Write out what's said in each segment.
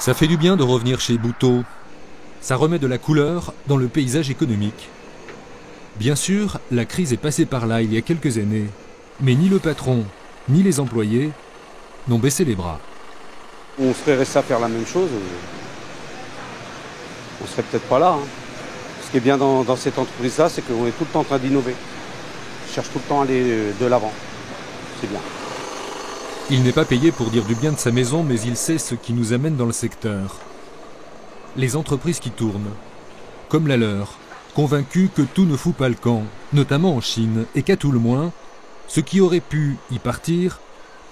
Ça fait du bien de revenir chez Bouteau. Ça remet de la couleur dans le paysage économique. Bien sûr, la crise est passée par là il y a quelques années, mais ni le patron, ni les employés n'ont baissé les bras. On serait resté à faire la même chose, on serait peut-être pas là. Hein. Ce qui est bien dans cette entreprise-là, c'est qu'on est tout le temps en train d'innover. On cherche tout le temps à aller de l'avant. C'est bien. Il n'est pas payé pour dire du bien de sa maison, mais il sait ce qui nous amène dans le secteur. Les entreprises qui tournent, comme la leur, convaincus que tout ne fout pas le camp, notamment en Chine, et qu'à tout le moins, ce qui aurait pu y partir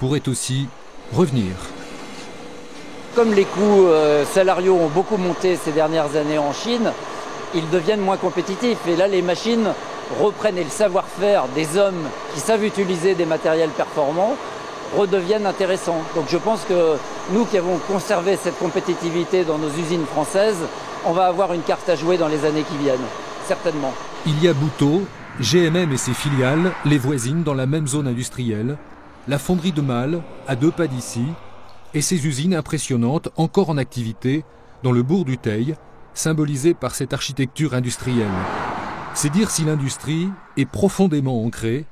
pourrait aussi revenir. Comme les coûts salariaux ont beaucoup monté ces dernières années en Chine, ils deviennent moins compétitifs. Et là, les machines reprennent et le savoir-faire des hommes qui savent utiliser des matériels performants redeviennent intéressants. Donc je pense que nous qui avons conservé cette compétitivité dans nos usines françaises, on va avoir une carte à jouer dans les années qui viennent, certainement. Il y a Bouteau, GMM et ses filiales, les voisines dans la même zone industrielle, la fonderie de Malle, à 2 pas d'ici, et ses usines impressionnantes encore en activité dans le bourg du Teil, symbolisé par cette architecture industrielle. C'est dire si l'industrie est profondément ancrée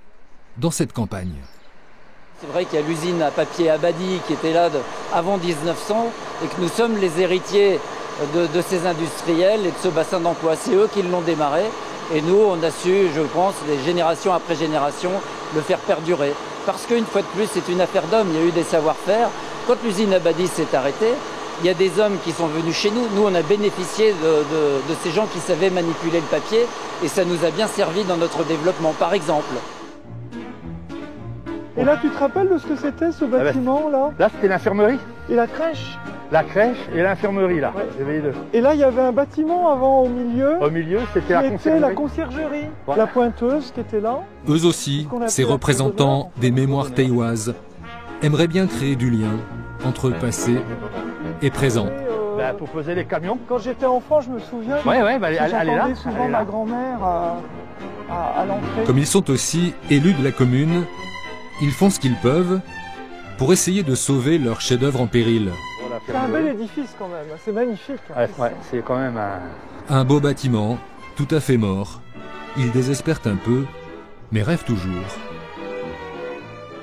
dans cette campagne. C'est vrai qu'il y a l'usine à papier Abadi qui était là avant 1900 et que nous sommes les héritiers de ces industriels et de ce bassin d'emploi. C'est eux qui l'ont démarré et nous, on a su, je pense, des générations après génération, le faire perdurer. Parce qu'une fois de plus, c'est une affaire d'hommes, il y a eu des savoir-faire. Quand l'usine Abadi s'est arrêtée, il y a des hommes qui sont venus chez nous. Nous, on a bénéficié de ces gens qui savaient manipuler le papier et ça nous a bien servi dans notre développement, par exemple. Et là, tu te rappelles de ce que c'était ce bâtiment là? Là, c'était l'infirmerie. Et la crèche? La crèche et l'infirmerie là. Ouais. Et là, il y avait un bâtiment avant au milieu. Au milieu, c'était la conciergerie. La conciergerie. Voilà. La pointeuse qui était là. Eux aussi, ces représentants des mémoires taïwaises, aimeraient bien créer du lien entre le passé et présent. Pour poser les camions. Quand j'étais enfant, je me souviens. J'entendais souvent ma grand-mère à l'entrée. Comme ils sont aussi élus de la commune, ils font ce qu'ils peuvent pour essayer de sauver leur chef-d'œuvre en péril. C'est un bel édifice quand même, c'est magnifique. Ouais, c'est quand même un beau bâtiment, tout à fait mort. Ils désespèrent un peu, mais rêvent toujours.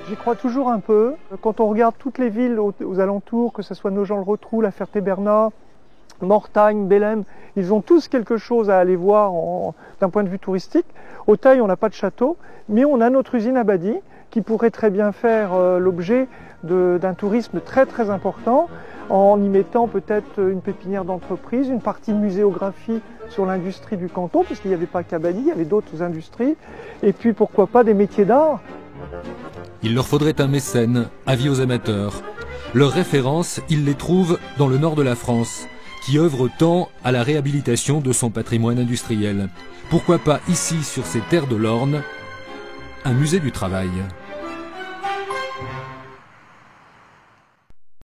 J'y crois toujours un peu. Quand on regarde toutes les villes aux alentours, que ce soit Nogent-le-Rotrou, La Ferté-Bernard, Mortagne, Bélem, ils ont tous quelque chose à aller voir d'un point de vue touristique. Au Teil, on n'a pas de château, mais on a notre usine Abadi qui pourrait très bien faire l'objet d'un tourisme très très important en y mettant peut-être une pépinière d'entreprise, une partie muséographie sur l'industrie du canton, puisqu'il n'y avait pas qu'Abadi, il y avait d'autres industries, et puis pourquoi pas des métiers d'art. Il leur faudrait un mécène, avis aux amateurs. Leurs références, ils les trouvent dans le nord de la France, qui œuvre tant à la réhabilitation de son patrimoine industriel. Pourquoi pas ici, sur ces terres de l'Orne, un musée du travail.